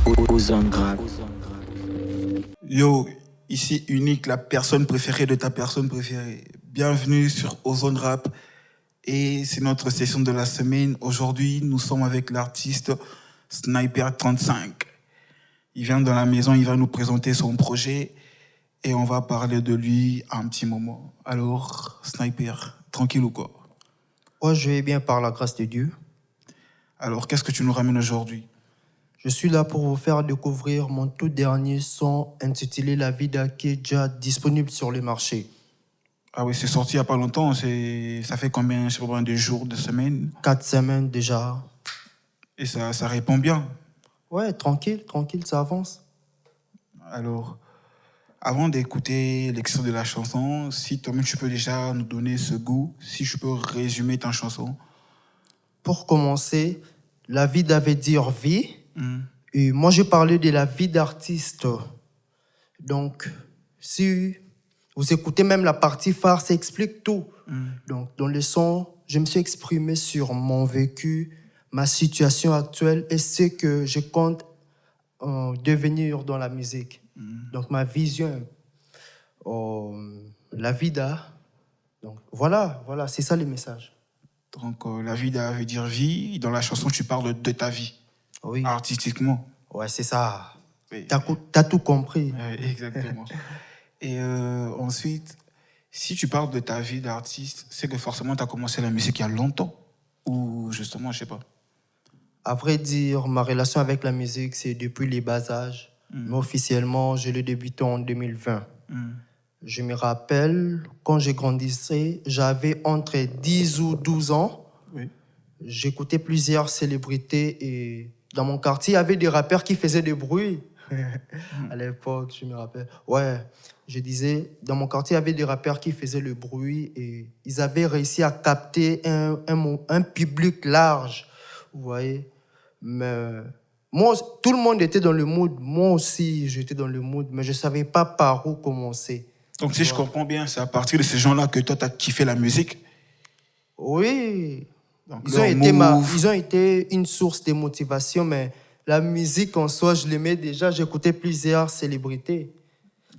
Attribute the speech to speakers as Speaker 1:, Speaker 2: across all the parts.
Speaker 1: Ozone Rap.
Speaker 2: Yo, ici Unique, la personne préférée de ta personne préférée. Bienvenue sur Ozone Rap et c'est notre session de la semaine. Aujourd'hui, nous sommes avec l'artiste Sniper35. Il vient dans la maison, il va nous présenter son projet et on va parler de lui un petit moment. Alors, Sniper, tranquille ou quoi?
Speaker 3: Ouais, je vais bien par la grâce de Dieu.
Speaker 2: Alors, qu'est-ce que tu nous ramènes aujourd'hui?
Speaker 3: Je suis là pour vous faire découvrir mon tout dernier son intitulé La Vida qui est déjà disponible sur le marché.
Speaker 2: Ah oui, c'est sorti il n'y a pas longtemps. Ça fait combien, je sais pas, combien de jours, de semaines?
Speaker 3: 4 semaines déjà.
Speaker 2: Et ça répond bien.
Speaker 3: Ouais, tranquille, ça avance.
Speaker 2: Alors, avant d'écouter l'extrait de la chanson, si toi-même tu peux déjà nous donner ce goût, si je peux résumer ta chanson.
Speaker 3: Pour commencer, la vida veut dire vie. Et moi, j'ai parlé de la vie d'artiste. Donc, si vous écoutez même la partie phare, ça explique tout. Donc, dans le son, je me suis exprimé sur mon vécu, ma situation actuelle et ce que je compte devenir dans la musique. Donc, ma vision, la vida. Donc, voilà, c'est ça le message.
Speaker 2: Donc, la vida veut dire vie. Dans la chanson, tu parles de ta vie.
Speaker 3: Oui.
Speaker 2: Artistiquement.
Speaker 3: Ouais, c'est ça.
Speaker 2: Oui.
Speaker 3: T'as tout compris.
Speaker 2: Exactement. Et ensuite, si tu parles de ta vie d'artiste, c'est que forcément, tu as commencé la musique il y a longtemps. Ou justement, je sais pas.
Speaker 3: À vrai dire, ma relation avec la musique, c'est depuis les bas âges. Mais officiellement, je l'ai débuté en 2020. Je me rappelle, quand j'ai grandissé, j'avais entre 10 ou 12 ans.
Speaker 2: Oui.
Speaker 3: J'écoutais plusieurs célébrités et dans mon quartier, il y avait des rappeurs qui faisaient du bruit. À l'époque, je me rappelle. Ouais, je disais, dans mon quartier, il y avait des rappeurs qui faisaient le bruit et ils avaient réussi à capter un public large. Vous voyez? Mais moi, tout le monde était dans le mood. Moi aussi, j'étais dans le mood, mais je ne savais pas par où commencer.
Speaker 2: Donc, si je comprends bien, c'est à partir de ces gens-là que toi, tu as kiffé la musique.
Speaker 3: Oui.
Speaker 2: Donc,
Speaker 3: Ils ont été une source de motivation, mais la musique en soi, je l'aimais déjà. J'écoutais plusieurs célébrités.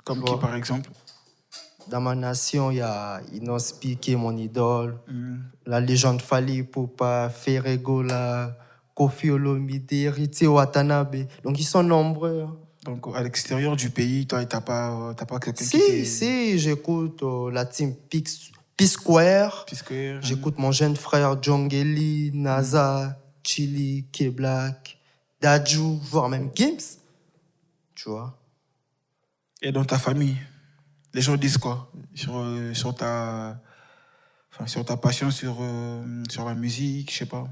Speaker 2: Comme qui, par exemple?
Speaker 3: Dans ma nation, il y a Inospi qui est mon idole. La légende Fally Ipupa, Ferregola, Koffi Olomide, Riti Watanabe. Donc, ils sont nombreux. Hein.
Speaker 2: Donc, à l'extérieur du pays, toi, t'as pas quelqu'un qui...
Speaker 3: Si, j'écoute la team P-Square. J'écoute mon jeune frère Jongeli, NASA, Chili, K-Black, Daju, voire même Gims. Tu vois.
Speaker 2: Et dans ta famille, les gens disent quoi sur ta passion, sur la musique, je sais pas.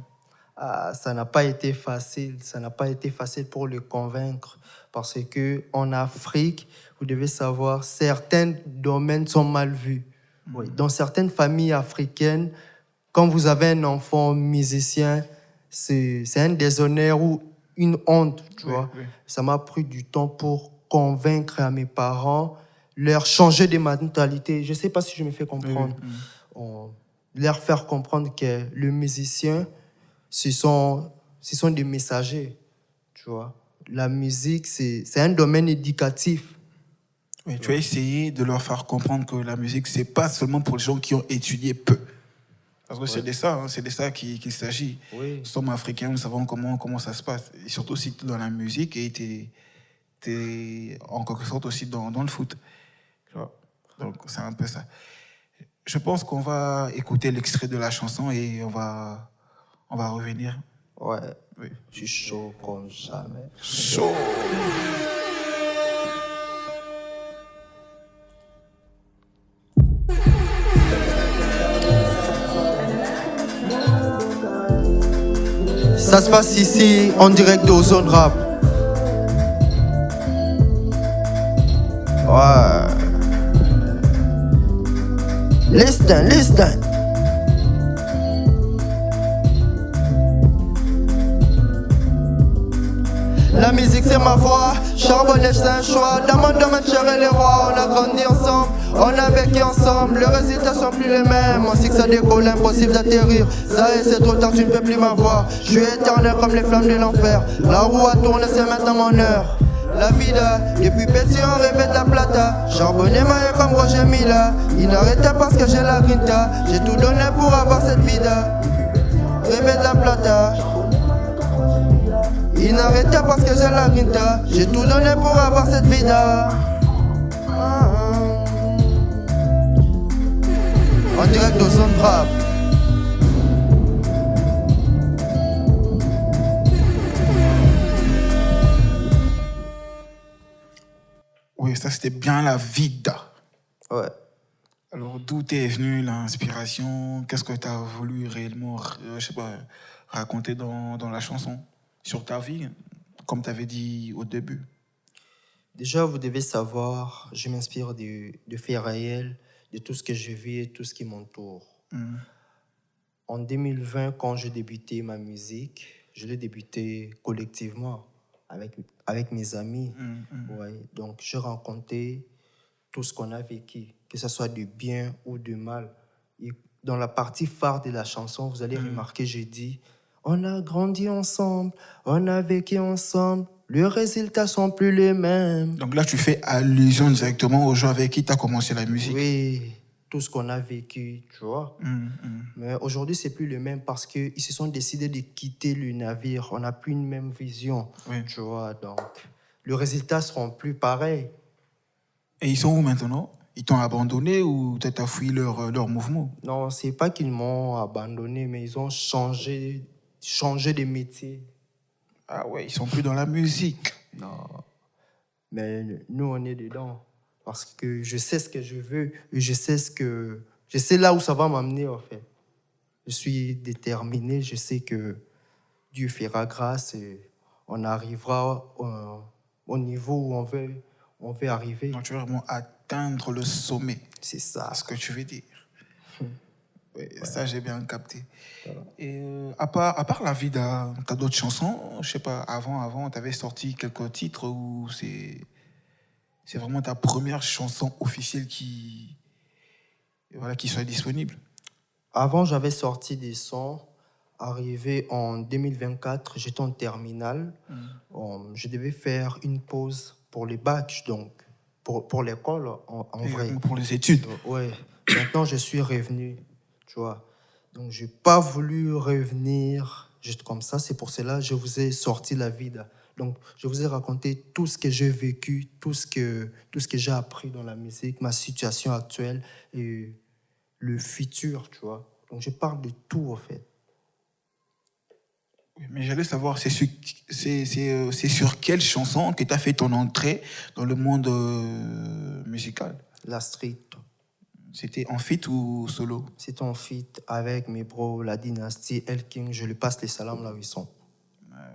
Speaker 3: Ça n'a pas été facile. Ça n'a pas été facile pour le convaincre. Parce qu'en Afrique, vous devez savoir, certains domaines sont mal vus. Oui. Dans certaines familles africaines, quand vous avez un enfant musicien, c'est un déshonneur ou une honte, tu vois. Oui. Ça m'a pris du temps pour convaincre à mes parents, leur changer de mentalité. Je ne sais pas si je me fais comprendre. Leur faire comprendre que le musicien, ce sont des messagers, tu vois. La musique, c'est un domaine éducatif.
Speaker 2: Oui, tu as essayé de leur faire comprendre que la musique, c'est pas seulement pour les gens qui ont étudié peu. Parce que c'est de ça qu'il s'agit. Oui. Nous sommes africains, nous savons comment ça se passe. Et surtout si tu es dans la musique et tu es en quelque sorte aussi dans le foot. Tu vois. Donc c'est un peu ça. Je pense qu'on va écouter l'extrait de la chanson et on va revenir.
Speaker 3: Ouais, oui. Je suis chaud comme jamais.
Speaker 2: Chaud.
Speaker 3: Ça se passe ici, en direct de Ozone Rap. Ouais. Listen. La musique c'est ma voix, charbonner c'est un choix. Dans mon domaine, cher et les rois, on a grandi ensemble, on a vécu ensemble. Les résultats sont plus les mêmes. On sait que ça décolle, impossible d'atterrir. Ça y est, c'est trop tard, tu ne peux plus m'avoir. Je suis éternel comme les flammes de l'enfer. La roue a tourné, c'est maintenant mon heure. La vida, depuis petit on rêvait de la plata. Charbonné maillé comme Roger Mila. Il n'arrêtait parce que j'ai la grinta. J'ai tout donné pour avoir cette vida. Rêvais de la plata. Il n'arrêtait parce que j'ai la grinta. J'ai tout donné pour avoir cette vida. En direct au son rap.
Speaker 2: Oui, ça c'était bien la vida.
Speaker 3: Ouais.
Speaker 2: Alors d'où t'es venue l'inspiration? Qu'est-ce que tu as voulu réellement, je sais pas, raconter dans la chanson? Sur ta vie, comme tu avais dit au début.
Speaker 3: Déjà, vous devez savoir, je m'inspire de faits réels, de tout ce que je vis et tout ce qui m'entoure. En 2020, quand j'ai débuté ma musique, je l'ai débuté collectivement avec mes amis. Ouais. Donc, je racontais tout ce qu'on a vécu, que ce soit du bien ou du mal. Et dans la partie phare de la chanson, vous allez remarquer, j'ai dit, on a grandi ensemble, on a vécu ensemble, les résultats sont plus les mêmes.
Speaker 2: Donc là, tu fais allusion directement aux gens avec qui tu as commencé la musique.
Speaker 3: Oui, tout ce qu'on a vécu, tu vois. Mais aujourd'hui, c'est plus le même parce qu'ils se sont décidés de quitter le navire. On n'a plus une même vision, tu vois. Donc, les résultats seront plus pareils.
Speaker 2: Et ils sont où maintenant? Ils t'ont abandonné ou tu as fui leur mouvement?
Speaker 3: Non, c'est pas qu'ils m'ont abandonné, mais ils ont changé de métier.
Speaker 2: Ah ouais, ils sont plus dans la musique.
Speaker 3: Non. Mais nous, on est dedans. Parce que je sais ce que je veux et je sais là où ça va m'amener, en fait. Je suis déterminé, je sais que Dieu fera grâce et on arrivera au niveau où on veut arriver.
Speaker 2: Donc tu veux vraiment atteindre le sommet.
Speaker 3: C'est ça.
Speaker 2: C'est ce que tu veux dire. Oui, ça, j'ai bien capté. Voilà. Et à part la vie, tu as d'autres chansons? Je sais pas, avant tu avais sorti quelques titres où c'est vraiment ta première chanson officielle qui soit disponible?
Speaker 3: Avant, j'avais sorti des sons. Arrivé en 2024, j'étais en terminale. Je devais faire une pause pour les bacs, donc pour l'école en vrai.
Speaker 2: Pour les études?
Speaker 3: Oui. Maintenant, je suis revenu, tu vois. Donc, je n'ai pas voulu revenir juste comme ça. C'est pour cela que je vous ai sorti la vie. Donc, je vous ai raconté tout ce que j'ai vécu, tout ce que j'ai appris dans la musique, ma situation actuelle et le futur, tu vois. Donc, je parle de tout, en fait.
Speaker 2: Oui, mais j'allais savoir, c'est sur quelle chanson que tu as fait ton entrée dans le monde musical?
Speaker 3: La street.
Speaker 2: C'était en feat ou solo?
Speaker 3: C'était en feat avec mes bros, la dynastie El King. Je lui passe les salams là où ils sont.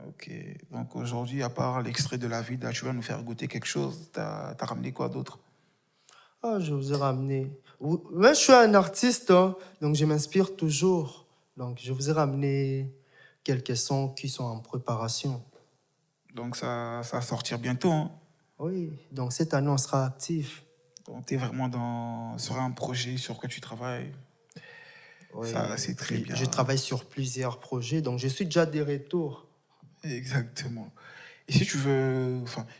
Speaker 2: Ok. Donc aujourd'hui, à part l'extrait de la vie, tu vas nous faire goûter quelque chose. T'as ramené quoi d'autre?
Speaker 3: Ah, je vous ai ramené. Moi, je suis un artiste, hein, donc je m'inspire toujours. Donc, je vous ai ramené quelques sons qui sont en préparation.
Speaker 2: Donc ça va sortir bientôt, hein?
Speaker 3: Oui, donc cette année, on sera actif.
Speaker 2: Donc tu es vraiment sur un projet sur quoi tu travailles?
Speaker 3: Oui,
Speaker 2: ça, c'est très bien.
Speaker 3: Je travaille sur plusieurs projets, donc je suis déjà des retours.
Speaker 2: Exactement. Et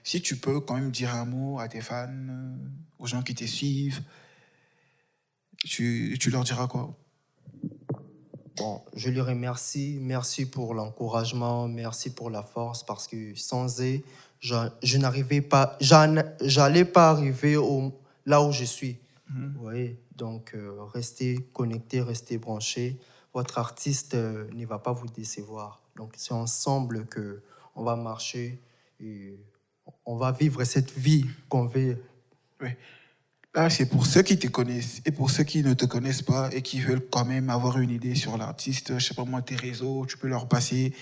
Speaker 2: si tu peux quand même dire un mot à tes fans, aux gens qui te suivent, tu leur diras quoi?
Speaker 3: Bon, je lui remercie. Merci pour l'encouragement, merci pour la force, parce que sans eux, j'allais pas arriver là où je suis. Oui, donc restez connectés, restez branchés. Votre artiste ne va pas vous décevoir. Donc c'est ensemble que on va marcher et on va vivre cette vie qu'on veut.
Speaker 2: Oui. Là, c'est pour ceux qui te connaissent et pour ceux qui ne te connaissent pas et qui veulent quand même avoir une idée sur l'artiste. Je sais pas moi, tes réseaux, tu peux leur passer,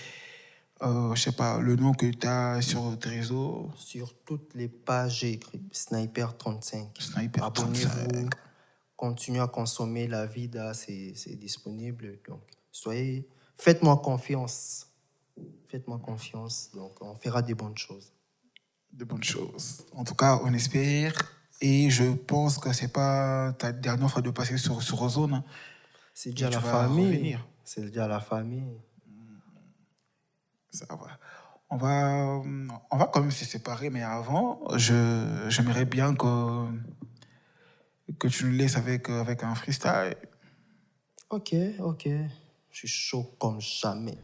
Speaker 2: je sais pas, le nom que tu as sur tes réseaux.
Speaker 3: Sur toutes les pages, j'ai écrit Sniper 35.
Speaker 2: Sniper 35.
Speaker 3: Abonnez-vous, continuez à consommer la vida, c'est disponible. Donc, faites-moi confiance. Faites-moi confiance, donc on fera des bonnes choses.
Speaker 2: De bonnes choses. En tout cas, on espère. Et je pense que c'est pas ta dernière fois de passer sur Ozone. Hein.
Speaker 3: C'est déjà la famille. C'est déjà la famille.
Speaker 2: Ça va. On va quand même se séparer, mais avant, j'aimerais bien que tu nous laisses avec un freestyle.
Speaker 3: Ok. Je suis chaud comme jamais.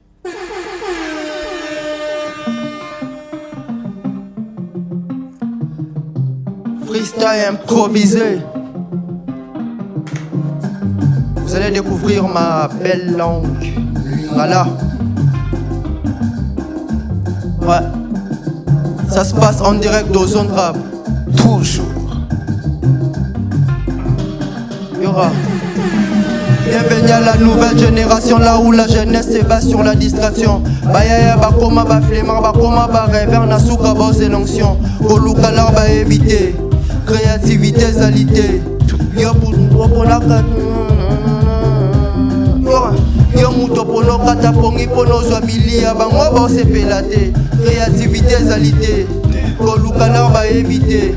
Speaker 3: Freestyle improvisé. Vous allez découvrir ma belle langue. Voilà. Ouais. Ça se passe en direct d'Ozone Rap.
Speaker 2: Toujours.
Speaker 3: Yora. Bienvenue à la nouvelle génération, là où la jeunesse se base sur la distraction. Bayaya bakoma ba flemmard, bakoma ba rêveur, nasuka ba l'onction. Koluka lar ba éviter, créativité zalité. Yo pour la yo muto pono kata pongi pono zwa bilia bango ba sepela te, créativité zalité. Koluka lar ba éviter.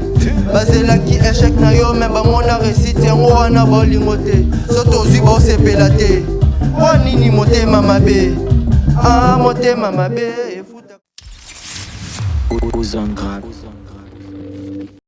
Speaker 3: Bazelaki échec na yo me bamona récite yango wana bolingo te soto ozwi bosepela te mpo nini motema mabe motema mabe efuta
Speaker 1: Ozone Rap.